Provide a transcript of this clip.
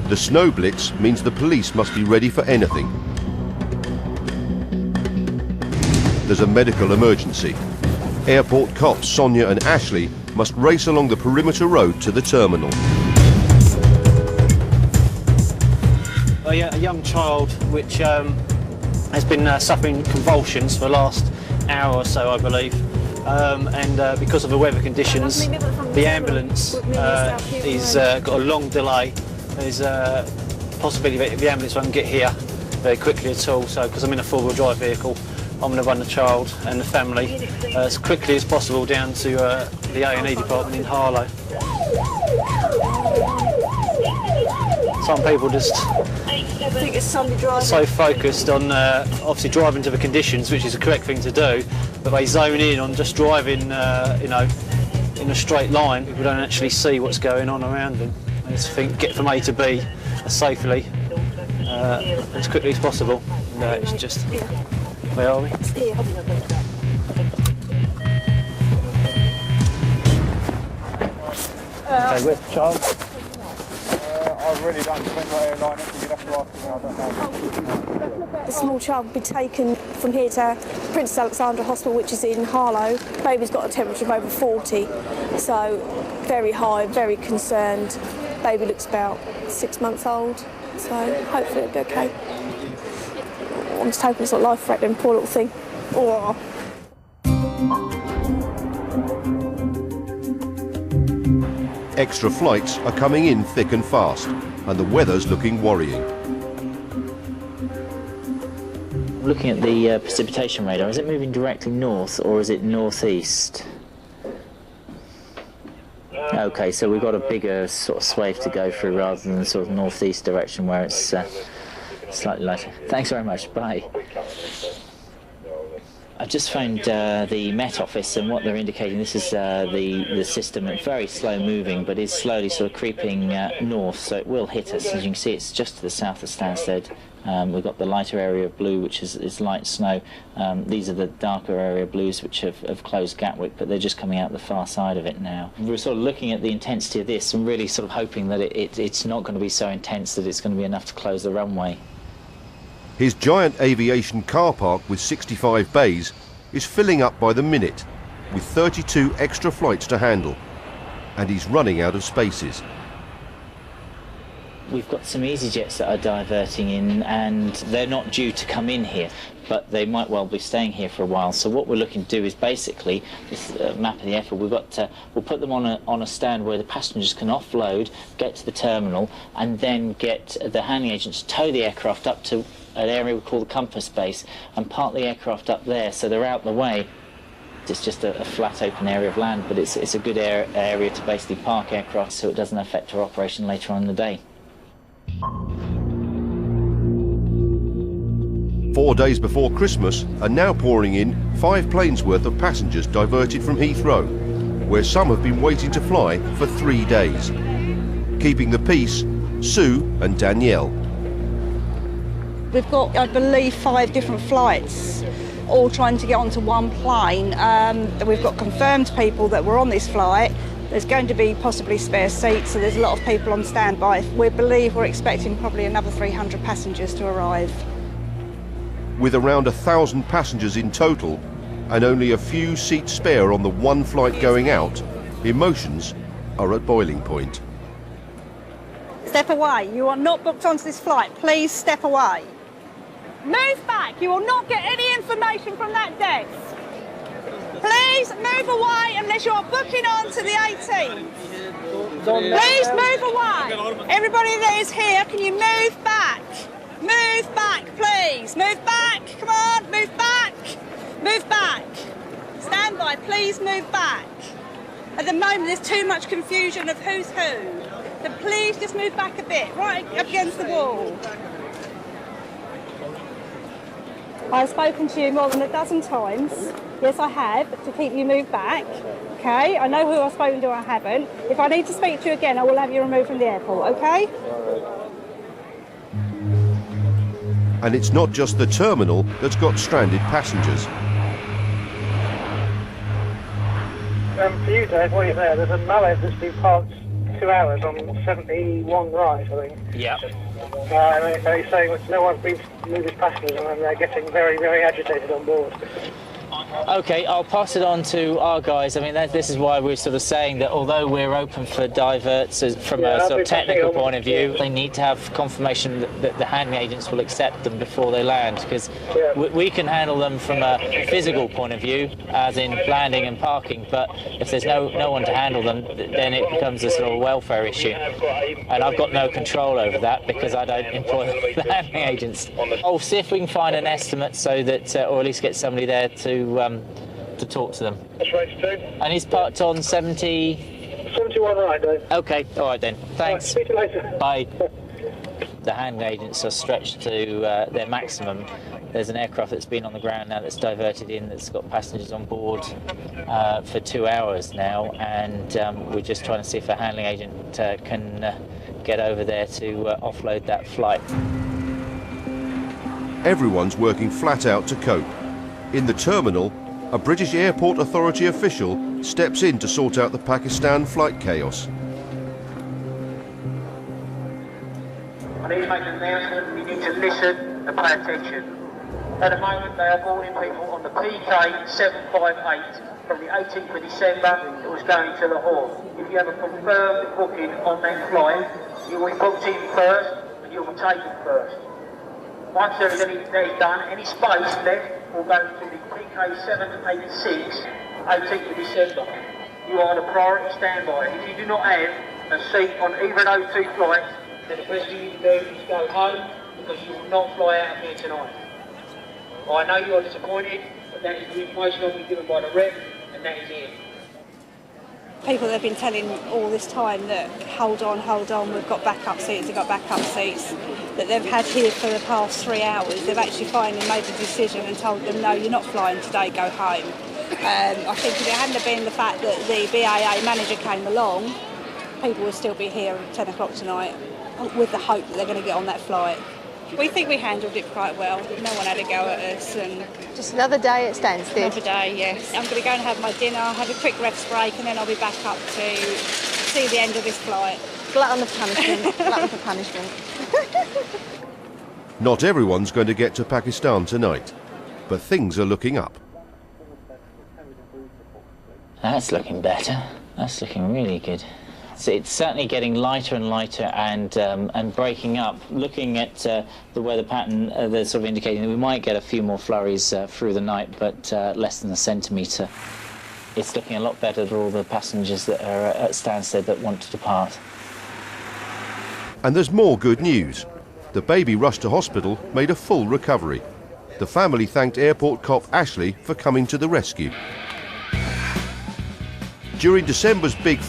The snow blitz means the police must be ready for anything. There's a medical emergency. Airport cops Sonia and Ashley must race along the perimeter road to the terminal. A young child which has been suffering convulsions for the last hour or so, I believe, and because of the weather conditions, the ambulance is got a long delay. There's a possibility that the ambulance won't get here very quickly at all, so because I'm in a four-wheel drive vehicle, I'm going to run the child and the family as quickly as possible down to the A&E department in Harlow. Some people just so focused on obviously driving to the conditions, which is the correct thing to do, but they zone in on just driving, you know, in a straight line. People don't actually see what's going on around them. They just think get from A to B as safely, as quickly as possible. No, it's just. Where are we? Okay, where's the child? I really don't think what airline it is. You'd have to ask me, I don't know. The small child will be taken from here to Princess Alexandra Hospital, which is in Harlow. Baby's got a temperature of over 40, so very high, very concerned. Baby looks about 6 months old, so hopefully it'll be okay. I'm just hoping it's not life-threatening, poor little thing. Oh. Extra flights are coming in thick and fast, and the weather's looking worrying. Looking at the precipitation radar, is it moving directly north or is it northeast? Okay, so we've got a bigger sort of swathe to go through rather than the sort of northeast direction where it's slightly lighter. Thanks very much. Bye. I've just phoned the Met Office, and what they're indicating, this is the system. It's very slow moving, but is slowly sort of creeping north, so it will hit us. As you can see, it's just to the south of Stansted. We've got the lighter area of blue, which is light snow. These are the darker area blues, which have closed Gatwick, but they're just coming out the far side of it now. We're sort of looking at the intensity of this and really sort of hoping that it's not going to be so intense that it's going to be enough to close the runway. His giant aviation car park with 65 bays is filling up by the minute, with 32 extra flights to handle, and he's running out of spaces. We've got some EasyJets that are diverting in, and they're not due to come in here, but they might well be staying here for a while. So what we're looking to do is basically, this map of the airfield, we'll put them on a stand where the passengers can offload, get to the terminal, and then get the handling agents to tow the aircraft up to an area we call the compass base and park the aircraft up there so they're out the way. It's just a flat open area of land, but it's a good area to basically park aircraft so it doesn't affect our operation later on in the day. 4 days before Christmas are now pouring in 5 planes worth of passengers diverted from Heathrow, where some have been waiting to fly for 3 days. Keeping the peace, Sue and Danielle. We've got, I believe, 5 different flights, all trying to get onto one plane. We've got confirmed people that were on this flight. There's going to be possibly spare seats, so there's a lot of people on standby. We're expecting probably another 300 passengers to arrive. With around 1,000 passengers in total and only a few seats spare on the one flight going out, emotions are at boiling point. Step away. You are not booked onto this flight. Please step away. Move back. You will not get any information from that desk. Please move away unless you are booking on to the 18th. Please move away. Everybody that is here, can you move back? Move back, please. Move back. Come on, move back. Move back. Stand by, please move back. At the moment, there's too much confusion of who's who. So please just move back a bit, right up against the wall. I've spoken to you more than a dozen times. Yes, I have, to keep you moved back. Okay, I know who I've spoken to, I haven't. If I need to speak to you again, I will have you removed from the airport, okay? And it's not just the terminal that's got stranded passengers. For you, Dave, while you're there, there's a mallet that's been parked 2 hours on 71 right, I think. Yeah. They're saying no one's been to move his passengers, and they're getting very, very agitated on board. Okay, I'll pass it on to our guys. I mean, this is why we're sort of saying that although we're open for diverts from a sort of technical point of view, they need to have confirmation that the handling agents will accept them before they land, because we can handle them from a physical point of view, as in landing and parking, but if there's no one to handle them, then it becomes a sort of welfare issue. And I've got no control over that because I don't employ the handling agents. I'll see if we can find an estimate so that, or at least get somebody there to talk to them. That's right, too. And he's parked on 71 right, Dave. Okay, all right then. Thanks. Speak to you later. Bye. The hand agents are stretched to their maximum. There's an aircraft that's been on the ground now that's diverted in, that's got passengers on board for 2 hours now, and we're just trying to see if a handling agent can get over there to offload that flight. Everyone's working flat out to cope. In the terminal, a British Airport Authority official steps in to sort out the Pakistan flight chaos. I need to make an announcement. You need to listen and pay attention. At the moment, they are boarding people on the PK758 from the 18th of December that was going to Lahore. If you have a confirmed booking on that flight, you will be booked in first and you will be taken first. Once that is done, any space left will go to the PK786, 18th of December. You are on a priority standby. If you do not have a seat on either of those two flights, then the best thing you can do is go home, because you will not fly out of here tonight. I know you are disappointed, but that is the information I've been given by the rep, and that is it. People have been telling all this time that hold on, we've got backup seats, that they've had here for the past 3 hours. They've actually finally made a decision and told them, no, you're not flying today, go home. I think if it hadn't been the fact that the BAA manager came along, people would still be here at 10 o'clock tonight with the hope that they're going to get on that flight. We think we handled it quite well. No one had a go at us. And just another day at Stansted. Another day, yes. I'm going to go and have my dinner, have a quick rest break, and then I'll be back up to see the end of this flight. Glutton of punishment. Glutton for punishment. Not everyone's going to get to Pakistan tonight, but things are looking up. That's looking better. That's looking really good. So it's certainly getting lighter and lighter and breaking up. Looking at the weather pattern, they're sort of indicating that we might get a few more flurries through the night, but less than a centimetre. It's looking a lot better for all the passengers that are at Stansted that want to depart. And there's more good news. The baby rushed to hospital made a full recovery. The family thanked airport cop Ashley for coming to the rescue. During December's Big